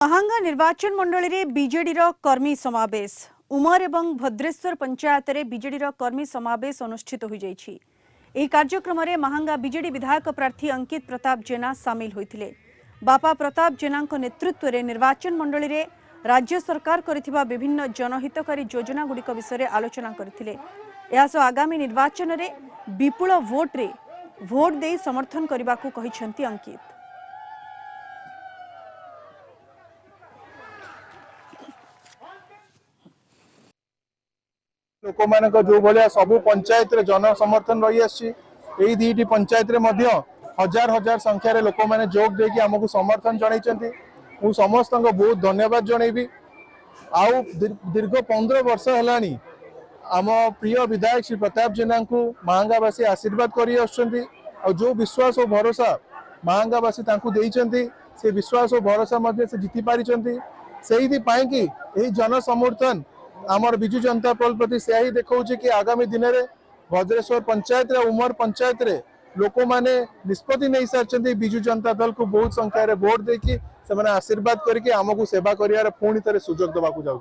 महांगा निर्वाचन मंडली में बीजेडी कर्मी समावेश उमर एवं भद्रेश्वर पंचायत रे बीजेडी कर्मी समावेश अनुष्ठित हो जाइछि। एही कार्यक्रम में महांगा बीजेडी विधायक प्रार्थी अंकित प्रताप जेना सामिल होइथिले। बापा प्रताप जेना नेतृत्व में निर्वाचन मंडली में राज्य सरकार करिथिबा विभिन्न जनहितकारी योजना गुड़िक विषय आलोचना करथिले। एहासो आगामी निर्वाचन में विपुल भोट दे समर्थन करने को कहिसेंती अंकित। लोक मान जो भाया सबू पंचायत रे जन समर्थन रही आसी दीटी पंचायत रे मध्य हजार हजार संख्यार लोक मैंने जोग देकी आमको समर्थन जनई। मु समस्त बहुत धन्यवाद जनईबी। आउ दीर्घ 15 वर्ष है आम प्रिय विधायक श्री प्रताप जेना को महांगावासी आशीर्वाद कर जो विश्वास और भरोसा महांगावासी से विश्वास और भरोसा से जीति पारी कि जन समर्थन आमर विजु जनता दल प्रति से ही देखा कि आगामी दिन में भद्रेश्वर पंचायत रे उमर पंचायत रे लोक माने निष्पत्ति नहीं सारी विजु जनता दल को बहुत संख्यार भोट देकी से आशीर्वाद करके आमको सेवा कर पुणी थे सुजोग देवाक जाऊँ।